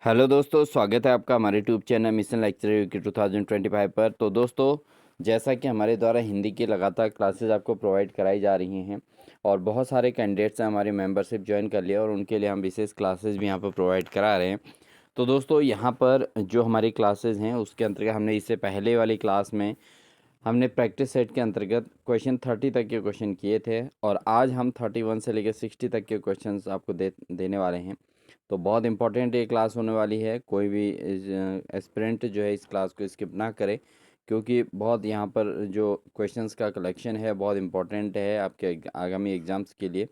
Hello दोस्तों, स्वागत है आपका हमारे YouTube channel mission lecture UK 2025 पर। तो दोस्तों, जैसा कि हमारे द्वारा हिंदी की लगातार क्लासेस आपको प्रोवाइड कराई जा रही हैं और बहुत सारे कैंडिडेट्स हैं हमारी मेंबरशिप ज्वाइन कर लिया और उनके लिए हम विशेष क्लासेस भी यहाँ पर प्रोवाइड करा रहे हैं। तो दोस्तों, यहाँ पर जो हमारी क्लासेस हैं उसके अंतर्गत हमने इससे पहले वाली क्लास में हमने प्रैक्टिस सेट के अंतर्गत क्वेश्चन 30 तक के क्वेश्चन किए थे और आज हम 31 से लेकर 60 तक के क्वेश्चंस आपको देने वाले हैं। तो बहुत इंपॉर्टेंट ये क्लास होने वाली है। कोई भी एस्पिरेंट जो है इस क्लास को स्किप ना करे, क्योंकि बहुत यहाँ पर जो क्वेश्चंस का कलेक्शन है बहुत इंपॉर्टेंट है आपके आगामी एग्जाम्स के लिए।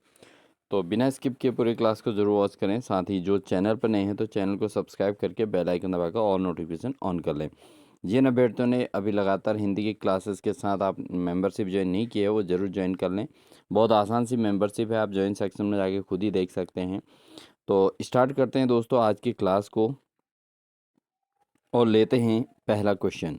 तो बिना स्किप किए पूरी क्लास को ज़रूर वॉच करें। साथ ही जो चैनल पर नए हैं तो चैनल को सब्सक्राइब करके बेल आइकन दबाकर ऑल नोटिफिकेशन ऑन कर लें। जिन अभ्यर्थियों ने अभी लगातार हिंदी की क्लासेस के साथ आप मेंबरशिप ज्वाइन नहीं किए वो ज़रूर ज्वाइन कर लें। बहुत आसान सी मेंबरशिप है, आप ज्वाइन सेक्शन में जाके खुद ही देख सकते हैं। तो स्टार्ट करते हैं दोस्तों आज की क्लास को और लेते हैं पहला क्वेश्चन।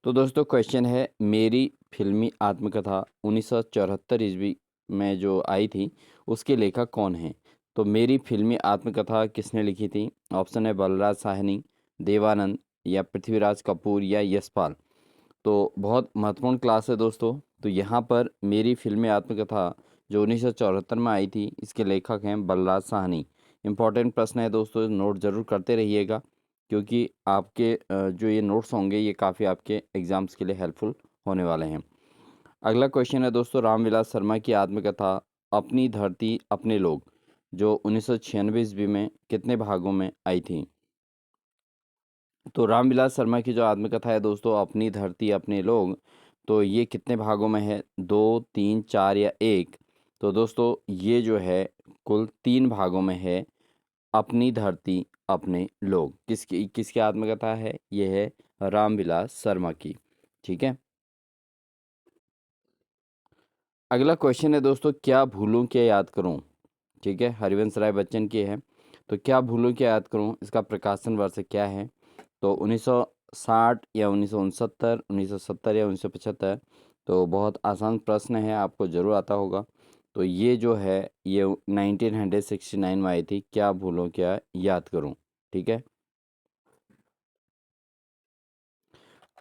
तो दोस्तों, क्वेश्चन है मेरी फिल्मी आत्मकथा 1974 ईस्वी में जो आई थी उसके लेखक कौन है। तो मेरी फिल्मी आत्मकथा किसने लिखी थी? ऑप्शन है बलराज साहनी, देवानंद या पृथ्वीराज कपूर या यशपाल। तो बहुत महत्वपूर्ण क्लास है दोस्तों। तो यहाँ पर मेरी फिल्मी आत्मकथा जो 1974 में आई थी इसके लेखक हैं बलराज साहनी। इम्पॉर्टेंट प्रश्न है दोस्तों, नोट ज़रूर करते रहिएगा, क्योंकि आपके जो ये नोट्स होंगे ये काफ़ी आपके एग्ज़ाम्स के लिए हेल्पफुल होने वाले हैं। अगला क्वेश्चन है दोस्तों, रामविलास शर्मा की आत्मकथा अपनी धरती अपने लोग जो 1996 ईस्वी में कितने भागों में आई थी। तो रामविलास शर्मा की जो आत्मकथा है दोस्तों अपनी धरती अपने लोग, तो ये कितने भागों में है? 2, 3, 4 या 1? तो दोस्तों ये जो है कुल 3 भागों में है। अपनी धरती अपने लोग किसकी किसकी आत्मकथा है? ये है रामविलास शर्मा की। ठीक है। अगला क्वेश्चन है दोस्तों, क्या भूलूं क्या याद करूं। ठीक है, हरिवंश राय बच्चन की है। तो क्या भूलूं क्या याद करूं, इसका प्रकाशन वर्ष क्या है? तो 1960 या 1969, 1970 या 1975। तो बहुत आसान प्रश्न है, आपको ज़रूर आता होगा। तो ये जो है ये 1969 में आई थी, क्या भूलूं क्या याद करूं। ठीक है।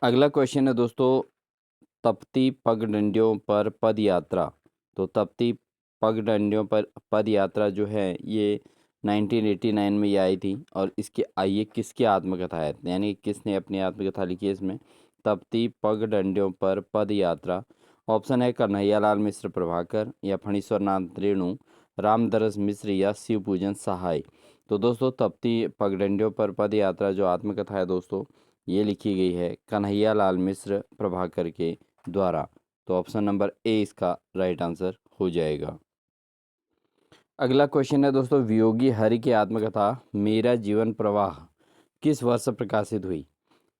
अगला क्वेश्चन है दोस्तों, तपती पगडंडियों पर पद यात्रा। तो तपती पगडंडियों पर पद यात्रा जो है ये 1989 में ये आई थी और इसकी ये किसकी आत्मकथा है, यानी किसने अपनी आत्मकथा लिखी है इसमें? तपती पगडंडियों पर पद यात्रा। ऑप्शन है कन्हैयालाल मिश्र प्रभाकर या फणीश्वर नाथ रेणु, रामदरस मिश्र या शिवपूजन सहाय। तो दोस्तों तपती पगडंडियों पर पद यात्रा जो आत्मकथा है दोस्तों ये लिखी गई है कन्हैयालाल मिश्र प्रभाकर के द्वारा। तो ऑप्शन नंबर ए इसका राइट आंसर हो जाएगा। अगला क्वेश्चन है दोस्तों, वियोगी हरि की आत्मकथा मेरा जीवन प्रवाह किस वर्ष प्रकाशित हुई।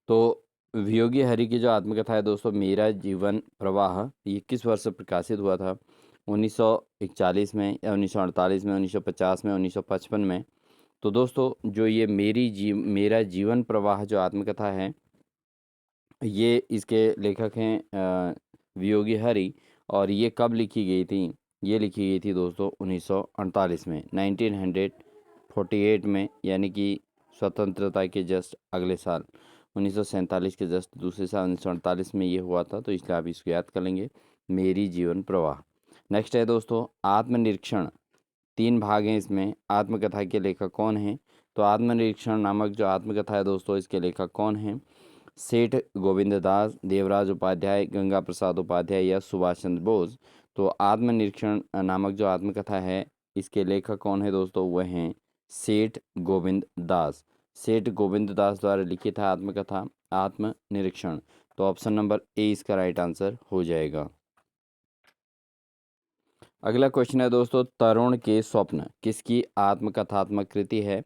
तो वियोगी हरि की जो आत्मकथा है दोस्तों मेरा जीवन प्रवाह ये किस वर्ष प्रकाशित हुआ था? 1941 में या 1948 में, 1950 में, 1955 में? तो दोस्तों जो ये मेरा जीवन प्रवाह जो आत्मकथा है ये इसके लेखक हैं वियोगी हरि। और ये कब लिखी गई थी? ये लिखी गई थी दोस्तों 1948 में, 1948 में, यानी कि स्वतंत्रता के जस्ट अगले साल 1947 के जस्ट दूसरे साल 1948 में ये हुआ था। तो इसलिए आप इसको याद कर लेंगे, मेरी जीवन प्रवाह। नेक्स्ट है दोस्तों, आत्मनिरीक्षण। 3 भाग हैं इसमें, आत्मकथा के लेखक कौन हैं? तो आत्मनिरीक्षण नामक जो आत्मकथा है दोस्तों इसके लेखक कौन हैं? सेठ गोविंद दास, देवराज उपाध्याय, गंगा प्रसाद उपाध्याय या सुभाष चंद्र बोस। तो आत्मनिरीक्षण नामक जो आत्मकथा है इसके लेखक कौन है दोस्तों? वह हैं सेठ गोविंद दास। सेठ गोविंद दास द्वारा लिखित है आत्मकथा आत्मनिरीक्षण। तो ऑप्शन नंबर ए इसका राइट आंसर हो जाएगा। अगला क्वेश्चन है दोस्तों, तरुण के स्वप्न किसकी आत्मकथात्मक कृति है?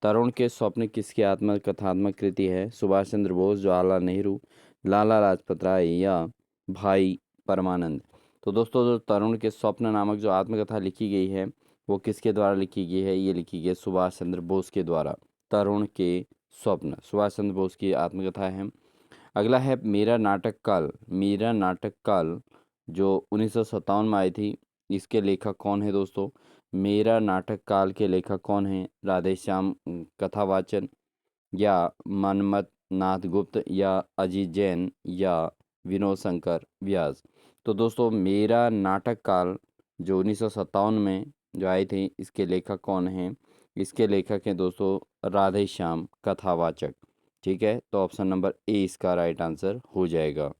तरुण के स्वप्न किसकी आत्मकथात्मक कृति है? सुभाष चंद्र बोस, जवाहरलाल नेहरू, लाला लाजपत राय या भाई परमानंद। तो दोस्तों जो तरुण के स्वप्न नामक जो आत्मकथा लिखी गई है वो किसके द्वारा लिखी गई है? ये लिखी गई है सुभाष चंद्र बोस के द्वारा। तरुण के स्वप्न सुभाष चंद्र बोस की आत्मकथा है। अगला है मेरा नाटक काल। मेरा नाटक काल जो 1957 में आई थी इसके लेखक कौन है दोस्तों? मेरा नाटक काल के लेखक कौन हैं? राधेश्याम कथावाचन या मनमथ नाथ गुप्त या अजीत जैन या विनोद शंकर व्यास। तो दोस्तों मेरा नाटक काल जो 1957 में जो आई थी, इसके लेखक कौन हैं? इसके लेखक हैं दोस्तों राधेश्याम कथावाचक। ठीक है, तो ऑप्शन नंबर ए इसका राइट आंसर हो जाएगा।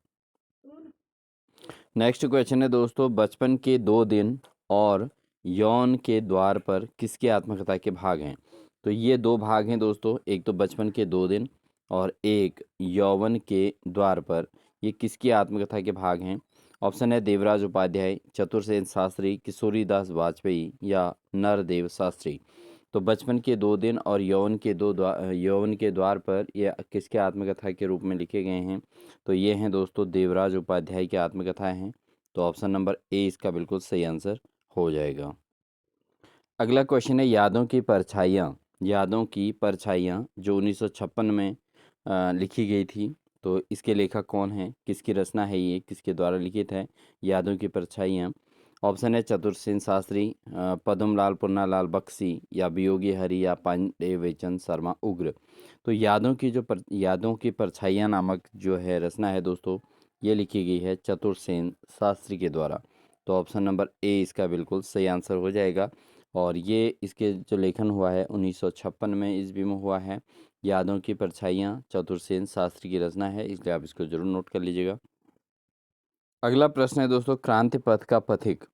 नेक्स्ट क्वेश्चन है दोस्तों, बचपन के 2 दिन और यौन के द्वार पर किसकी आत्मकथा के भाग हैं? तो ये 2 भाग हैं दोस्तों, एक तो बचपन के 2 दिन और एक यौवन के द्वार पर। ये किसकी आत्मकथा के भाग हैं? ऑप्शन है देवराज उपाध्याय, चतुरसेन शास्त्री, किशोरीदास वाजपेयी या नरदेव शास्त्री। तो बचपन के 2 दिन और यौवन के द्वार पर ये किसके आत्मकथा के रूप में लिखे गए हैं? तो ये हैं दोस्तों देवराज उपाध्याय की आत्मकथाएं हैं। तो ऑप्शन नंबर ए इसका बिल्कुल सही आंसर हो जाएगा। अगला क्वेश्चन है यादों की परछाइयाँ। यादों की परछाइयाँ जो 1956 में लिखी गई थी, तो इसके लेखक कौन हैं? किसकी रचना है ये? किसके द्वारा लिखित है यादों की परछाइयाँ? ऑप्शन है चतुरसेन शास्त्री, पद्मलाल पुन्नालाल बख्शी या वियोगी हरि या पांडे वेचन शर्मा उग्र। तो यादों की परछाइयाँ नामक जो है रचना है दोस्तों, ये लिखी गई है चतुरसेन शास्त्री के द्वारा। तो ऑप्शन नंबर ए इसका बिल्कुल सही आंसर हो जाएगा। और ये इसके जो लेखन हुआ है 1956 में ईस्वी में हुआ है। यादों की परछाइयाँ चतुरसेन शास्त्री की रचना है, इसलिए आप इसको जरूर नोट कर लीजिएगा। अगला प्रश्न है दोस्तों, क्रांति पथ का पथिक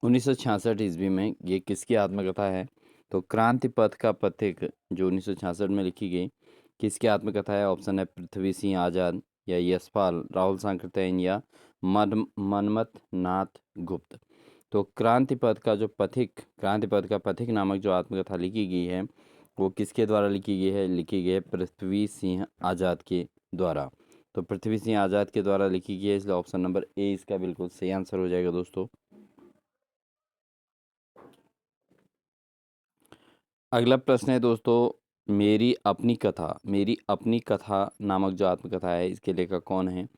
1966 ईस्वी में ये किसकी आत्मकथा है? तो क्रांति पथ का पथिक जो 1966 में लिखी गई, किसकी आत्मकथा है? ऑप्शन है पृथ्वी सिंह आज़ाद या यशपाल, राहुल सांकृत्यायन या मनमथ नाथ गुप्त। तो क्रांति पथ का पथिक नामक जो आत्मकथा लिखी गई है, वो किसके द्वारा लिखी गई है? लिखी गई है पृथ्वी सिंह आज़ाद के द्वारा। तो पृथ्वी सिंह आज़ाद के द्वारा लिखी गई है, इसलिए ऑप्शन नंबर ए इसका बिल्कुल सही आंसर हो जाएगा दोस्तों। अगला प्रश्न है दोस्तों, मेरी अपनी कथा नामक जो आत्मकथा है, इसके लेखक कौन है?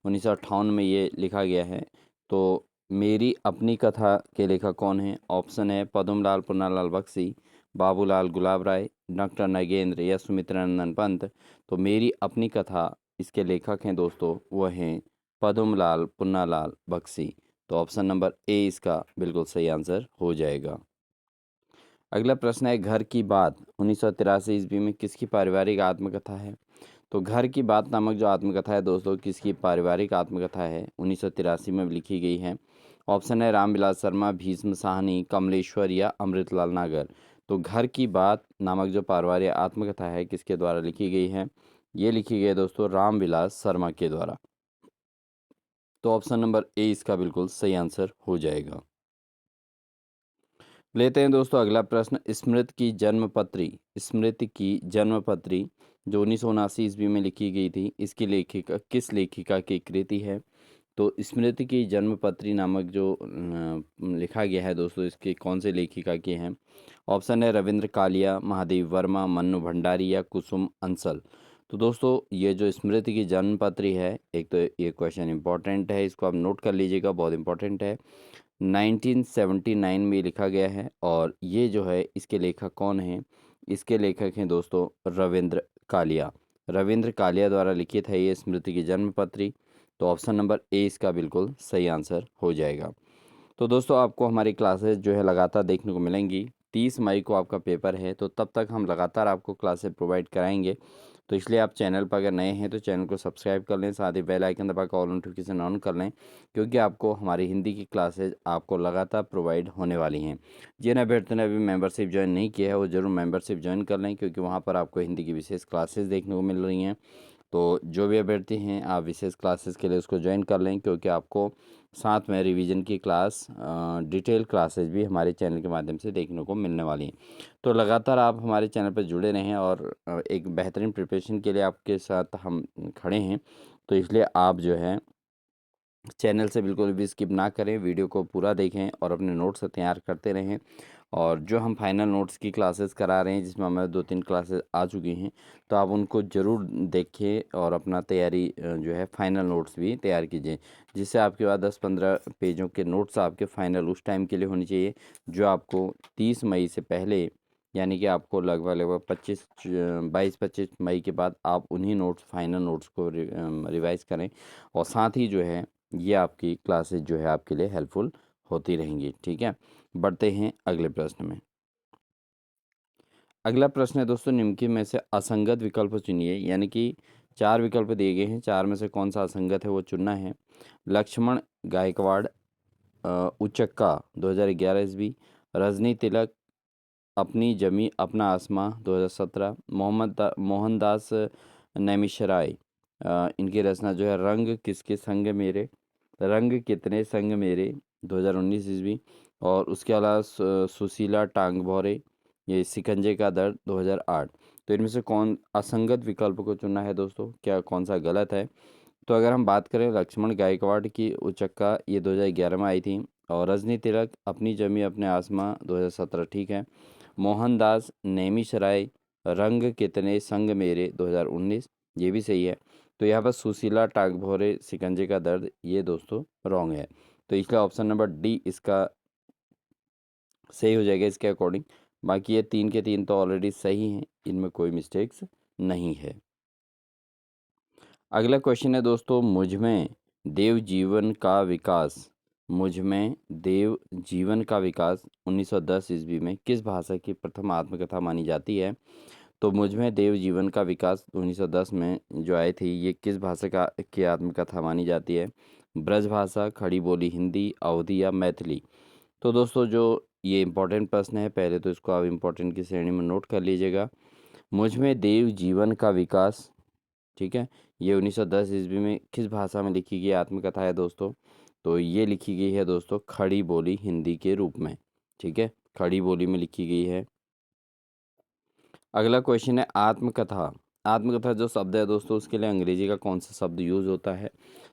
1958 में ये लिखा गया है। तो मेरी अपनी कथा के लेखक कौन है? ऑप्शन है पद्मलाल पुन्नालाल बख्शी, बाबूलाल गुलाब राय, डॉक्टर नगेंद्र या सुमित्रानंदन पंत। तो मेरी अपनी कथा इसके लेखक हैं दोस्तों, वह हैं पद्मलाल पुन्नालाल बख्शी। तो ऑप्शन नंबर ए इसका बिल्कुल सही आंसर हो जाएगा। अगला प्रश्न है घर की बात 1983 ईस्वी में किसकी पारिवारिक आत्मकथा है? तो घर की बात नामक जो आत्मकथा है दोस्तों, किसकी पारिवारिक आत्मकथा है? 1983 में लिखी गई है। ऑप्शन है रामविलास शर्मा, भीष्म साहनी, कमलेश्वर या अमृतलाल नागर। तो घर की बात नामक जो पारिवारिक आत्मकथा है, किसके द्वारा लिखी गई है? ये लिखी गई है दोस्तों रामविलास शर्मा के द्वारा। तो ऑप्शन नंबर ए इसका बिल्कुल सही आंसर हो जाएगा। लेते हैं दोस्तों अगला प्रश्न, स्मृति की जन्मपत्री जो 1979 ईस्वी में लिखी गई थी, इसकी लेखिका किस लेखिका की कृति है? तो स्मृति की जन्मपत्री नामक जो लिखा गया है दोस्तों, इसके कौन से लेखिका के हैं? ऑप्शन है रविंद्र कालिया, महादेव वर्मा, मन्नू भंडारी या कुसुम अंसल। तो दोस्तों ये जो स्मृति की जन्मपत्री है, एक तो ये क्वेश्चन इंपॉर्टेंट है, इसको आप नोट कर लीजिएगा, बहुत इंपॉर्टेंट है। 1979 में लिखा गया है और ये जो है इसके लेखक कौन हैं? इसके लेखक हैं दोस्तों रविंद्र कालिया। रविंद्र कालिया द्वारा लिखित है ये स्मृति की जन्मपत्री। तो ऑप्शन नंबर ए इसका बिल्कुल सही आंसर हो जाएगा। तो दोस्तों आपको हमारी क्लासेस जो है लगातार देखने को मिलेंगी। 30 मई को आपका पेपर है, तो तब तक हम लगातार आपको क्लासेस प्रोवाइड कराएंगे। तो इसलिए आप चैनल पर अगर नए हैं तो चैनल को सब्सक्राइब कर लें, साथ ही बेल आइकन दबा कर ऑल नोटिफिकेशन ऑन कर लें, क्योंकि आपको हमारी हिंदी की क्लासेज आपको लगातार प्रोवाइड होने वाली हैं। जिन अभ्यर्थी ने अभी मेंबरशिप ज्वाइन नहीं किया है, वो जरूर मेंबरशिप ज्वाइन कर लें, क्योंकि वहाँ पर आपको हिंदी की विशेष क्लासेस देखने को मिल रही हैं। तो जो भी अभ्यर्थी हैं आप विशेष क्लासेस के लिए उसको ज्वाइन कर लें, क्योंकि आपको साथ में रिवीजन की क्लास, डिटेल क्लासेस भी हमारे चैनल के माध्यम से देखने को मिलने वाली हैं। तो लगातार आप हमारे चैनल पर जुड़े रहें और एक बेहतरीन प्रिपरेशन के लिए आपके साथ हम खड़े हैं। तो इसलिए आप जो है चैनल से बिल्कुल भी स्किप ना करें, वीडियो को पूरा देखें और अपने नोट्स तैयार करते रहें। और जो हम फाइनल नोट्स की क्लासेस करा रहे हैं, जिसमें हमारे 2-3 क्लासेस आ चुकी हैं, तो आप उनको ज़रूर देखिए और अपना तैयारी जो है फाइनल नोट्स भी तैयार कीजिए, जिससे आपके पास 10-15 पेजों के नोट्स आपके फाइनल उस टाइम के लिए होनी चाहिए, जो आपको 30 मई से पहले, यानी कि आपको लगभग लगभग 22-25 मई के बाद आप उन्हीं नोट्स, फाइनल नोट्स को रिवाइज़ करें, और साथ ही जो है ये आपकी क्लासेस जो है आपके लिए हेल्पफुल होती रहेंगी। ठीक है, बढ़ते हैं अगले प्रश्न में। अगला प्रश्न है दोस्तों, निम्नलिखित में से असंगत विकल्प चुनिए, यानी कि 4 विकल्प दिए गए हैं, 4 में से कौन सा असंगत है वो चुनना है। लक्ष्मण गायकवाड़ उचक्का 2011 ईस्वी, रजनी तिलक अपनी जमी अपना आसमां 2017, मोहनदास नैमिषराय इनकी रचना जो है रंग किसके संग मेरे, रंग कितने संग मेरे 2019 ईस्वी, और उसके अलावा सुशीला टांगभोरे ये शिकंजे का दर्द 2008। तो इनमें से कौन असंगत विकल्प को चुनना है दोस्तों, क्या कौन सा गलत है। तो अगर हम बात करें लक्ष्मण गायकवाड़ की उचक्का, ये 2011 में आई थी, और रजनी तिलक अपनी जमी अपने आसमां 2017 ठीक है। मोहनदास नैमिषराय रंग कितने संग मेरे 2019 ये भी सही है। तो यहाँ पर सुशीला टागभोरे शिकंजे का दर्द ये दोस्तों रॉन्ग है। तो इसका ऑप्शन नंबर डी इसका सही हो जाएगा इसके अकॉर्डिंग। बाकी ये 3 के 3 तो ऑलरेडी सही हैं, इनमें कोई मिस्टेक्स नहीं है। अगला क्वेश्चन है दोस्तों, मुझ में देव जीवन का विकास, मुझ में देव जीवन का विकास 1910 ईस्वी में किस भाषा की प्रथम आत्मकथा मानी जाती है। तो मुझ में देव जीवन का विकास 1910 में जो आई थी, ये किस भाषा का की आत्मकथा मानी जाती है। ब्रज भाषा, खड़ी बोली हिंदी, अवधी या मैथिली। तो दोस्तों जो ये इम्पोर्टेंट प्रश्न है, पहले तो इसको आप इम्पोर्टेंट की श्रेणी में नोट कर लीजिएगा। मुझ में देव जीवन का विकास, ठीक है, ये 1910 ईस्वी में किस भाषा में लिखी गई आत्मकथा है दोस्तों। तो ये लिखी गई है दोस्तों खड़ी बोली हिंदी के रूप में। ठीक है, खड़ी बोली में लिखी गई है। अगला क्वेश्चन है आत्मकथा, आत्मकथा जो शब्द है दोस्तों, उसके लिए अंग्रेजी का कौन सा शब्द यूज़ होता है।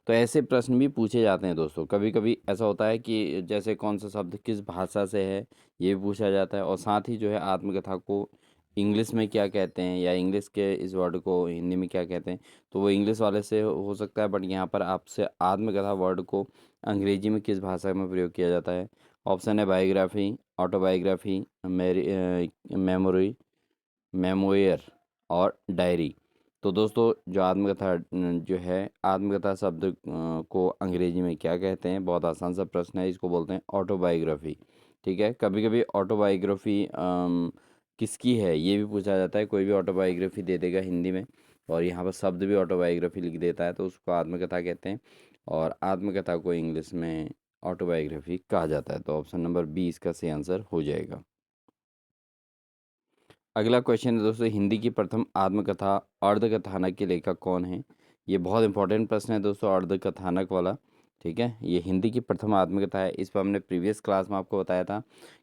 तो ऐसे प्रश्न भी पूछे जाते हैं दोस्तों, कभी कभी ऐसा होता है कि जैसे कौन सा शब्द किस भाषा से है ये भी पूछा जाता है, और साथ ही जो है आत्मकथा को इंग्लिश में क्या कहते हैं, या इंग्लिश के इस वर्ड को हिंदी में क्या कहते हैं। तो वो इंग्लिश वाले से हो सकता है, बट यहाँ पर आपसे आत्मकथा वर्ड को अंग्रेजी में किस भाषा में प्रयोग किया जाता है। ऑप्शन है बायोग्राफी, ऑटोबायोग्राफी, मेमोरी, मेमोयर और डायरी। तो दोस्तों जो आत्मकथा जो है आत्मकथा शब्द को अंग्रेजी में क्या कहते हैं, बहुत आसान सा प्रश्न है, इसको बोलते हैं ऑटोबायोग्राफी। ठीक है, कभी कभी ऑटोबायोग्राफी किसकी है ये भी पूछा जाता है, कोई भी ऑटोबायोग्राफी दे देगा हिंदी में और यहाँ पर शब्द भी ऑटोबायोग्राफी लिख देता है, तो उसको आत्मकथा कहते हैं, और आत्मकथा को इंग्लिश में ऑटोबायोग्राफी कहा जाता है। तो ऑप्शन नंबर बी इसका सही आंसर हो जाएगा। अगला क्वेश्चन है दोस्तों, हिंदी की प्रथम आत्मकथा अर्धकथानक के लेखक कौन है। ये बहुत इंपॉर्टेंट प्रश्न है दोस्तों, अर्धकथानक वाला। ठीक है, ये हिंदी की प्रथम आत्मकथा है, इस पर हमने प्रीवियस क्लास में आपको बताया था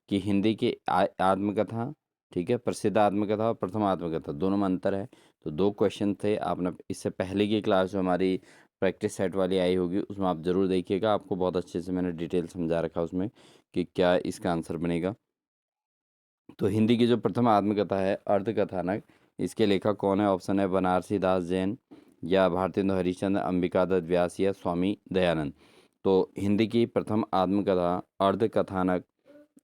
कि हिंदी की आत्मकथा, ठीक है, प्रसिद्ध आत्मकथा और प्रथम आत्मकथा दोनों में अंतर है। तो 2 क्वेश्चन थे, आपने इससे पहले की क्लास जो हमारी प्रैक्टिस सेट वाली आई होगी उसमें आप ज़रूर देखिएगा, आपको बहुत अच्छे से मैंने डिटेल समझा रखा उसमें कि क्या इसका आंसर बनेगा। तो हिंदी की जो प्रथम आत्मकथा है अर्धकथानक, इसके लेखक कौन है। ऑप्शन है बनारसी दास जैन, या भारतेंदु हरिश्चंद्र, अंबिका दत्त व्यास, या स्वामी दयानंद। तो हिंदी की प्रथम आत्मकथा अर्धकथानक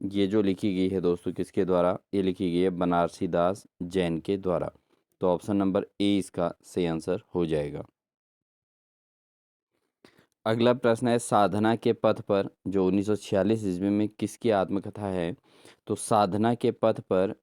ये जो लिखी गई है दोस्तों किसके द्वारा, ये लिखी गई है बनारसी दास जैन के द्वारा। तो ऑप्शन नंबर ए इसका सही आंसर हो जाएगा। अगला प्रश्न है साधना के पथ पर जो 1946 ईस्वी में किसकी आत्मकथा है। तो साधना के पथ पर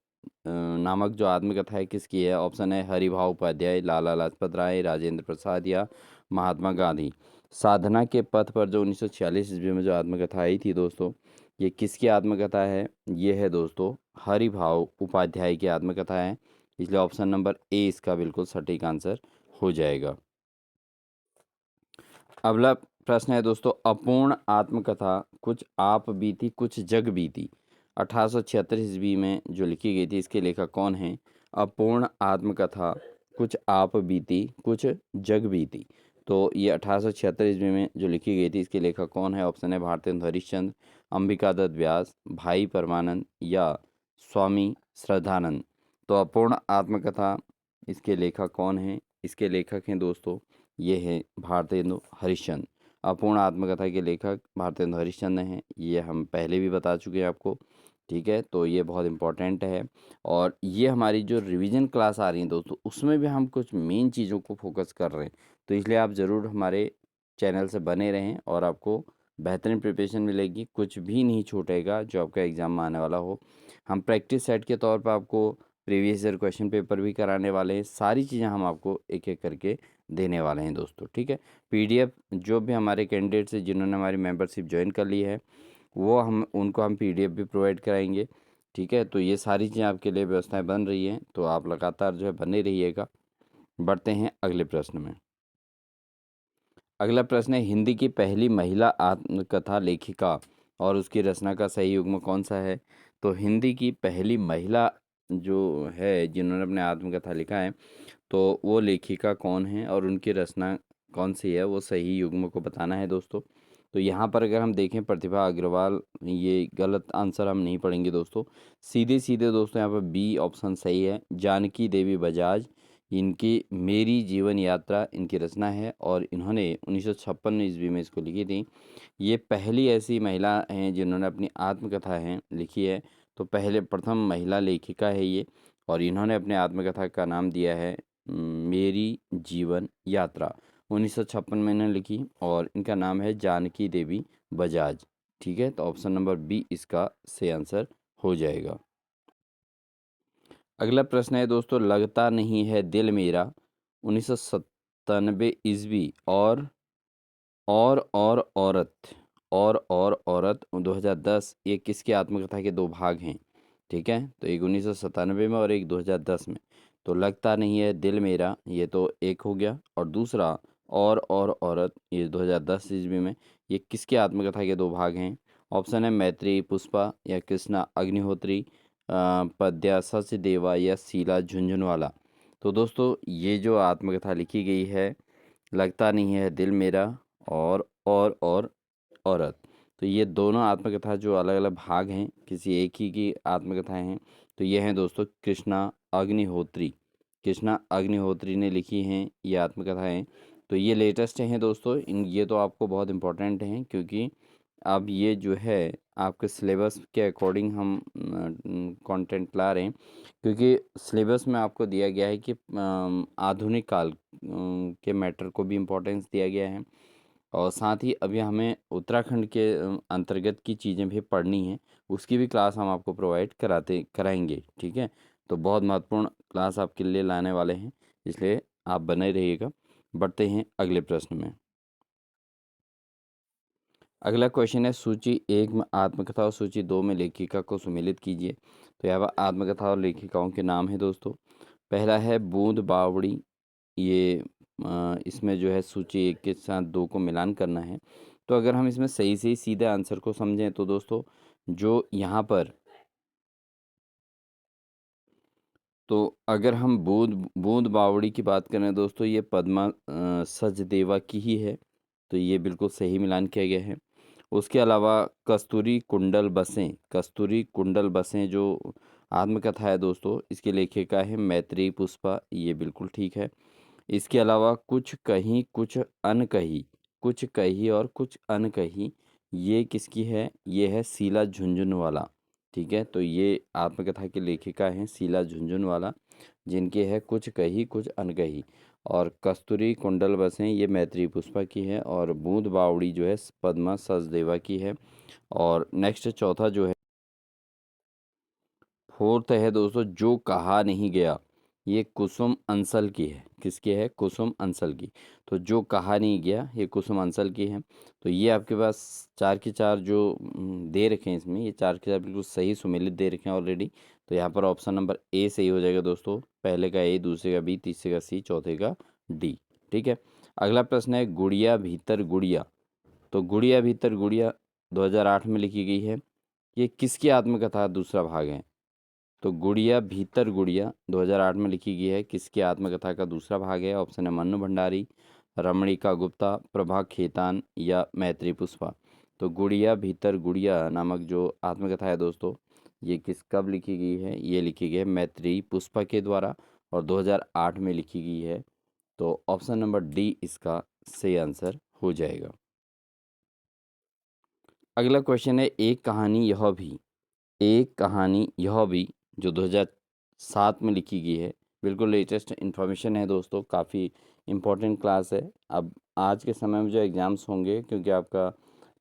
नामक जो आत्मकथा है किसकी है। ऑप्शन है हरिभाव उपाध्याय, लाला लाजपत राय, राजेंद्र प्रसाद, या महात्मा गांधी। साधना के पथ पर जो 1946 ईस्वी में जो आत्मकथा आई थी दोस्तों, ये किसकी आत्मकथा है। ये है दोस्तों हरिभाव उपाध्याय की आत्मकथा है, इसलिए ऑप्शन नंबर ए इसका बिल्कुल सटीक आंसर हो जाएगा। अगला प्रश्न है दोस्तों, अपूर्ण आत्मकथा कुछ आप बीती कुछ जग बीती 1876 ईस्वी में जो लिखी गई थी, इसके लेखक कौन हैं। अपूर्ण आत्मकथा कुछ आप बीती कुछ जग बीती, तो ये 1876 ईस्वी में जो लिखी गई थी इसके लेखक कौन है। ऑप्शन है भारतेंदु हरिश्चंद्र, अंबिका दत्त व्यास, भाई परमानंद या स्वामी श्रद्धानंद। तो अपूर्ण आत्मकथा, इसके लेखक कौन हैं? इसके लेखक हैं दोस्तों, ये हैं भारतेंदु हरिश्चंद्र। अपूर्ण आत्मकथा के लेखक भारतेंदु हरिश्चंद्र हैं, ये हम पहले भी बता चुके हैं आपको। ठीक है, तो ये बहुत इम्पोर्टेंट है। और ये हमारी जो रिवीजन क्लास आ रही है दोस्तों, उसमें भी हम कुछ मेन चीज़ों को फोकस कर रहे हैं। तो इसलिए आप ज़रूर हमारे चैनल से बने रहें और आपको बेहतरीन प्रिपरेशन मिलेगी, कुछ भी नहीं छूटेगा जो आपका एग्ज़ाम में आने वाला हो। हम प्रैक्टिस सेट के तौर पर आपको प्रीवियस ईयर क्वेश्चन पेपर भी कराने वाले हैं, सारी चीज़ें हम आपको एक एक करके देने वाले हैं दोस्तों। ठीक है, पीडीएफ जो भी हमारे कैंडिडेट्स हैं जिन्होंने हमारी मेंबरशिप ज्वाइन कर ली है, वो हम उनको हम पीडीएफ भी प्रोवाइड कराएंगे। ठीक है, तो ये सारी चीज़ें आपके लिए व्यवस्थाएं बन रही हैं, तो आप लगातार जो है बने रहिएगा। बढ़ते हैं अगले प्रश्न में। अगला प्रश्न है, हिंदी की पहली महिला आत्मकथा लेखिका और उसकी रचना का सही युग्म कौन सा है? तो हिंदी की पहली महिला जो है जिन्होंने अपने आत्मकथा लिखा है, तो वो लेखिका कौन है और उनकी रचना कौन सी है, वो सही युग्म को बताना है दोस्तों। तो यहाँ पर अगर हम देखें प्रतिभा अग्रवाल, ये गलत आंसर हम नहीं पढ़ेंगे दोस्तों, सीधे सीधे दोस्तों यहाँ पर बी ऑप्शन सही है। जानकी देवी बजाज, इनकी मेरी जीवन यात्रा इनकी रचना है और इन्होंने 1956 ईस्वी में इसको लिखी थी। ये पहली ऐसी महिला हैं जिन्होंने अपनी आत्मकथा है लिखी है, तो पहले प्रथम महिला लेखिका है ये, और इन्होंने अपने आत्मकथा का नाम दिया है मेरी जीवन यात्रा। 1956 में इन्होंने लिखी और इनका नाम है जानकी देवी बजाज। ठीक है, तो ऑप्शन नंबर बी इसका सही आंसर हो जाएगा। अगला प्रश्न है दोस्तों, लगता नहीं है दिल मेरा 1997 ईस्वी और औरत 2010, ये किसकी आत्मकथा के दो भाग हैं? ठीक है, तो एक 1997 में और एक 2010 में। तो लगता नहीं है दिल मेरा, ये तो एक हो गया, और दूसरा और औरत, ये 2010 ईस्वी में, ये किसकी आत्मकथा के दो भाग हैं? ऑप्शन है मैत्री पुष्पा या कृष्णा अग्निहोत्री, पद्या सचदेवा या शीला झुंझुनवाला। तो दोस्तों ये जो आत्मकथा लिखी गई है, लगता नहीं है दिल मेरा और औरत, तो ये दोनों आत्मकथा जो अलग अलग भाग हैं, किसी एक ही की आत्मकथाएं हैं। तो ये हैं दोस्तों कृष्णा अग्निहोत्री ने लिखी हैं ये आत्मकथाएं। तो ये लेटेस्ट हैं दोस्तों, इन ये तो आपको बहुत इम्पोर्टेंट हैं, क्योंकि अब ये जो है आपके सिलेबस के अकॉर्डिंग हम कंटेंट ला रहे हैं, क्योंकि सिलेबस में आपको दिया गया है कि आधुनिक काल के मैटर को भी इम्पोर्टेंस दिया गया है, और साथ ही अभी हमें उत्तराखंड के अंतर्गत की चीज़ें भी पढ़नी हैं, उसकी भी क्लास हम आपको प्रोवाइड कराएंगे। ठीक है, तो बहुत महत्वपूर्ण क्लास आपके लिए लाने वाले हैं, इसलिए आप बने रहिएगा। बढ़ते हैं अगले प्रश्न में। अगला क्वेश्चन है, सूची 1 में आत्मकथा और सूची 2 में लेखिका को सम्मिलित कीजिए। तो यहाँ पर आत्मकथा और लेखिकाओं के नाम है दोस्तों। पहला है बूंद बावड़ी, ये इसमें जो है सूची 1 के साथ 2 को मिलान करना है। तो अगर हम इसमें सही से सीधे आंसर को समझें, तो दोस्तों जो यहाँ पर, तो अगर हम बूंद बूंद बावड़ी की बात करें दोस्तों, ये पद्मा सचदेवा की ही है, तो ये बिल्कुल सही मिलान किया गया है। उसके अलावा कस्तूरी कुंडल बसें जो आत्मकथा है दोस्तों, इसके लेखिका है मैत्री पुष्पा, ये बिल्कुल ठीक है। इसके अलावा कुछ कही और कुछ अनकही, ये किसकी है? ये है शीला झुंझुनवाला। ठीक है, तो ये आत्मकथा की लेखिका हैं शीला झुंझुनवाला, जिनकी है कुछ कही कुछ अनकही। और कस्तूरी कुंडल बसें ये मैत्री पुष्पा की है, और बूंद बावड़ी जो है पद्मा सचदेवा की है। और नेक्स्ट चौथा जो है, फोर्थ है दोस्तों, जो कहा नहीं गया, ये कुसुम अंसल की है। किसकी है? कुसुम अंसल की। तो जो कहा नहीं गया, ये कुसुम अंसल की है। तो ये आपके पास 4 के 4 जो दे रखे हैं, इसमें ये 4 के 4 बिल्कुल सही सुमेलित दे रखे हैं ऑलरेडी। तो यहाँ पर ऑप्शन नंबर ए सही हो जाएगा दोस्तों। पहले का ए, दूसरे का बी, तीसरे का सी, चौथे का डी। ठीक है, अगला प्रश्न है, गुड़िया भीतर गुड़िया। तो गुड़िया भीतर गुड़िया 2008 में लिखी गई है, ये किसकी आत्मकथा दूसरा भाग है? तो गुड़िया भीतर गुड़िया 2008 में लिखी गई है, किसकी आत्मकथा का दूसरा भाग है? ऑप्शन है मन्नू भंडारी, रमणिका गुप्ता, प्रभा खेतान या मैत्री पुष्पा। तो गुड़िया भीतर गुड़िया नामक जो आत्मकथा है दोस्तों, ये कब लिखी गई है? ये लिखी गई है मैत्रेयी पुष्पा के द्वारा और 2008 में लिखी गई है। तो ऑप्शन नंबर डी इसका सही आंसर हो जाएगा। अगला क्वेश्चन है एक कहानी यह भी जो 2007 में लिखी गई है। बिल्कुल लेटेस्ट इन्फॉर्मेशन है दोस्तों, काफ़ी इम्पोर्टेंट क्लास है। अब आज के समय में जो एग्ज़ाम्स होंगे, क्योंकि आपका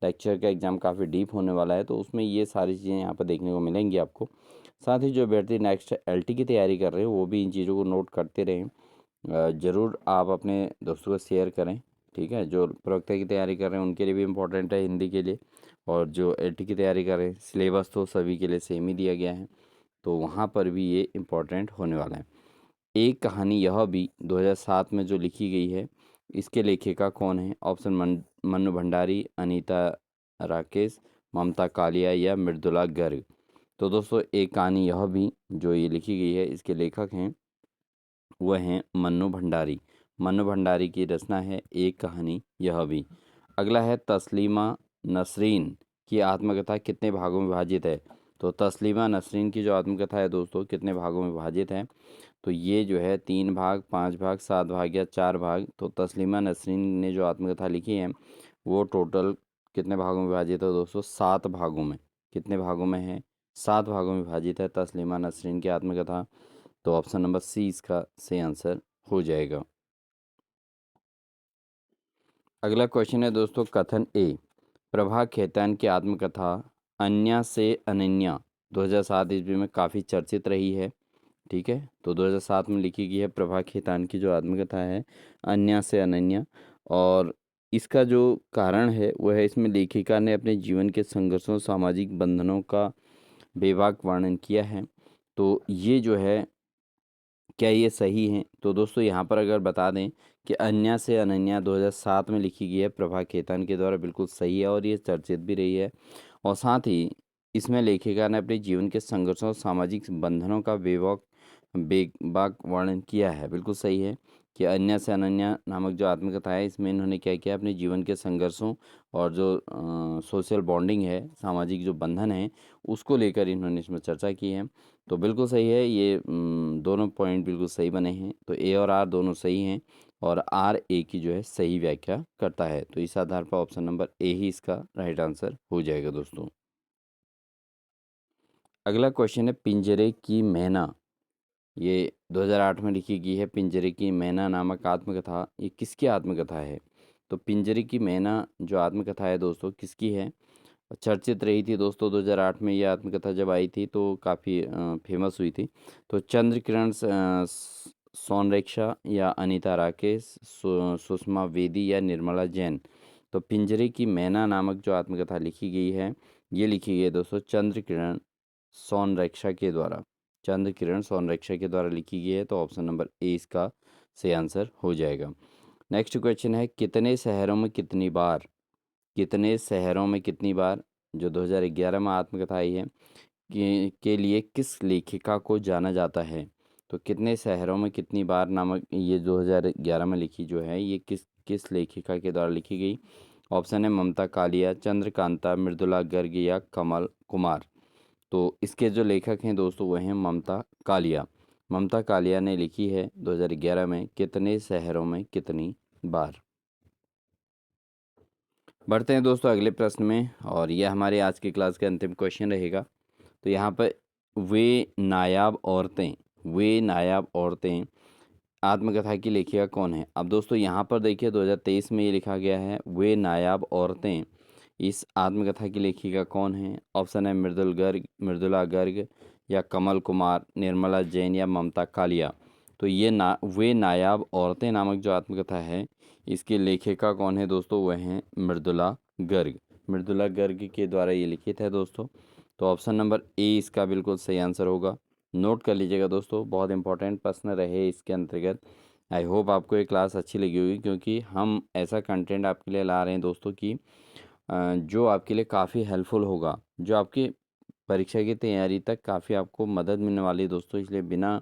लेक्चर का एग्ज़ाम काफ़ी डीप होने वाला है, तो उसमें ये सारी चीज़ें यहाँ पर देखने को मिलेंगी आपको। साथ ही जो अभ्यर्थी नेक्स्ट एलटी की तैयारी कर रहे हैं वो भी इन चीज़ों को नोट करते रहें। ज़रूर आप अपने दोस्तों को शेयर करें, ठीक है। जो प्रवक्ता की तैयारी कर रहे हैं उनके लिए भी इम्पोर्टेंट है हिंदी के लिए, और जो एलटी की तैयारी कर रहे हैं सिलेबस तो सभी के लिए सेम ही दिया गया है, तो वहाँ पर भी ये इम्पोर्टेंट होने वाला है। एक कहानी यह भी 2007 में जो लिखी गई है, इसके लेखिका कौन है? ऑप्शन मन्नू भंडारी, अनीता राकेश, ममता कालिया या मृदुला गर्ग। तो दोस्तों एक कहानी यह भी जो ये लिखी गई है, इसके लेखक हैं वह हैं मन्नू भंडारी। मन्नू भंडारी की रचना है एक कहानी यह भी। अगला है तस्लीमा नसरीन की आत्मकथा कितने भागों में विभाजित है? तो तस्लीमा नसरीन की जो आत्मकथा है दोस्तों कितने भागों में विभाजित है? तो ये जो है 3 भाग, 5 भाग, 7 भाग या 4 भाग। तो तस्लीमा नसरीन ने जो आत्मकथा लिखी है वो टोटल कितने भागों में विभाजित है दोस्तों? 7 भागों में। कितने भागों में है? 7 भागों में विभाजित है तस्लीमा नसरीन की आत्मकथा। तो ऑप्शन नंबर सी इसका सही आंसर हो जाएगा। अगला क्वेश्चन है दोस्तों कथन ए। प्रभा खेतान की आत्मकथा अन्या से अनन्या 2007 ईस्वी में काफ़ी चर्चित रही है, ठीक है। तो 2007 में लिखी गई है प्रभा खेतान की जो आत्मकथा है अन्या से अनन्या, और इसका जो कारण है वह है इसमें लेखिका ने अपने जीवन के संघर्षों, सामाजिक बंधनों का बेबाक वर्णन किया है। तो ये जो है क्या ये सही है? तो दोस्तों यहाँ पर अगर बता दें कि अन्या से अनन्या 2007 में लिखी गई है प्रभा खेतान के द्वारा, बिल्कुल सही है और ये चर्चित भी रही है। और साथ ही इसमें लेखिका ने अपने जीवन के संघर्षों और सामाजिक बंधनों का बेबाक वर्णन किया है, बिल्कुल सही है कि अन्या से अनन्या नामक जो आत्मकथा है इसमें इन्होंने क्या किया, अपने जीवन के संघर्षों और जो सोशल बॉन्डिंग है, सामाजिक जो बंधन है, उसको लेकर इन्होंने इसमें चर्चा की है। तो बिल्कुल सही है ये, दोनों पॉइंट बिल्कुल सही बने हैं। तो ए और आर दोनों सही हैं और आर ए की जो है सही व्याख्या करता है। तो इस आधार पर ऑप्शन नंबर ए ही इसका राइट आंसर हो जाएगा दोस्तों। अगला क्वेश्चन है पिंजरे की मैना। ये 2008 में लिखी गई है पिंजरे की मैना नामक आत्मकथा। ये किसकी आत्मकथा है? तो पिंजरे की मैना जो आत्मकथा है दोस्तों किसकी है? चर्चित रही थी दोस्तों 2008 में ये आत्मकथा जब आई थी तो काफ़ी फेमस हुई थी। तो चंद्रकिरण सोनरेखा या अनीता राकेश, सुषमा वेदी या निर्मला जैन। तो पिंजरे की मैना नामक जो आत्मकथा लिखी गई है, ये लिखी गई है दोस्तों चंद्रकिरण सोनरेखा के द्वारा। चंद्रकिरण सोनरेखा के द्वारा लिखी गई है। तो ऑप्शन नंबर ए इसका सही आंसर हो जाएगा। नेक्स्ट क्वेश्चन है कितने शहरों में कितनी बार? कितने शहरों में कितनी बार जो 2011 में आत्मकथा आई है के लिए किस लेखिका को जाना जाता है? तो कितने शहरों में कितनी बार नामक ये 2011 में लिखी जो है ये किस किस लेखिका के द्वारा लिखी गई? ऑप्शन है ममता कालिया, चंद्रकांता, मृदुला गर्ग या कमल कुमार। तो इसके जो लेखक हैं दोस्तों वह हैं ममता कालिया। ममता कालिया ने लिखी है 2011 में कितने शहरों में कितनी बार। बढ़ते हैं दोस्तों अगले प्रश्न में, और यह हमारे आज की क्लास का अंतिम क्वेश्चन रहेगा। तो यहाँ पर वे नायाब औरतें आत्मकथा की लेखिका कौन है? अब दोस्तों यहाँ पर देखिए 2023 में ये लिखा गया है वे नायाब औरतें। इस आत्मकथा की लेखिका कौन है? ऑप्शन है मृदुला गर्ग या कमल कुमार, निर्मला जैन या ममता कालिया। तो ये वे नायाब औरतें नामक जो आत्मकथा है इसकी लेखिका कौन है दोस्तों? वह हैं मृदुला गर्ग। मृदुला गर्ग के द्वारा ये लिखित है दोस्तों। तो ऑप्शन नंबर ए इसका बिल्कुल सही आंसर होगा। नोट कर लीजिएगा दोस्तों, बहुत इंपॉर्टेंट प्रश्न रहे इसके अंतर्गत। आई होप आपको ये क्लास अच्छी लगी होगी, क्योंकि हम ऐसा कंटेंट आपके लिए ला रहे हैं दोस्तों की जो आपके लिए काफ़ी हेल्पफुल होगा, जो आपकी परीक्षा की तैयारी तक काफ़ी आपको मदद मिलने वाली है दोस्तों। इसलिए बिना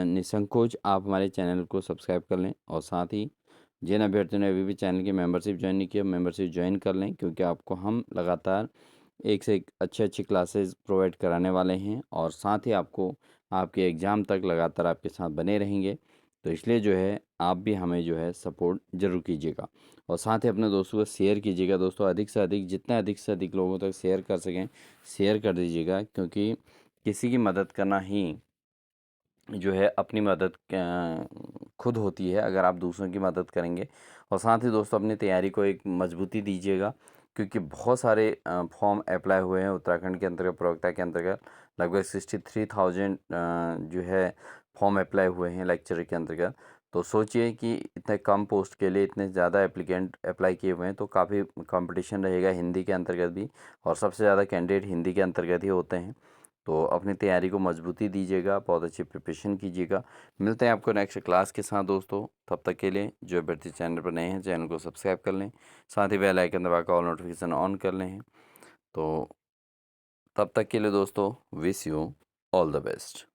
निसंकोच आप हमारे चैनल को सब्सक्राइब कर लें और साथ ही जिन अभ्यर्थियों ने अभी भी चैनल की मेंबरशिप ज्वाइन नहीं की, मेंबरशिप ज्वाइन कर लें, क्योंकि आपको हम लगातार एक से एक अच्छी क्लासेस प्रोवाइड कराने वाले हैं और साथ ही आपको आपके एग्ज़ाम तक लगातार आपके साथ बने रहेंगे। तो इसलिए जो है आप भी हमें जो है सपोर्ट ज़रूर कीजिएगा और साथ ही अपने दोस्तों को शेयर कीजिएगा। दोस्तों अधिक से अधिक, जितना अधिक से अधिक लोगों तक शेयर कर सकें शेयर कर दीजिएगा, क्योंकि किसी की मदद करना ही जो है अपनी मदद खुद होती है अगर आप दूसरों की मदद करेंगे। और साथ ही दोस्तों अपनी तैयारी को एक मजबूती दीजिएगा, क्योंकि बहुत सारे फॉर्म अप्लाई हुए हैं उत्तराखंड के अंतर्गत, प्रवक्ता के अंतर्गत लगभग 63,000 जो है फॉर्म अप्लाई हुए हैं लेक्चर के अंतर्गत। तो सोचिए कि इतने कम पोस्ट के लिए इतने ज़्यादा एप्लीकेंट अप्लाई किए हुए हैं, तो काफ़ी कंपटीशन रहेगा हिंदी के अंतर्गत भी, और सबसे ज़्यादा कैंडिडेट हिंदी के अंतर्गत ही होते हैं। तो अपनी तैयारी को मजबूती दीजिएगा, बहुत अच्छी प्रिपरेशन कीजिएगा। मिलते हैं आपको नेक्स्ट क्लास के साथ दोस्तों। तब तक के लिए जो अभ्यर्थी चैनल पर नए हैं चैनल को सब्सक्राइब कर लें, साथ ही बेल आइकन दबा कर ऑल नोटिफिकेशन ऑन कर लें। तो तब तक के लिए दोस्तों wish you all the best.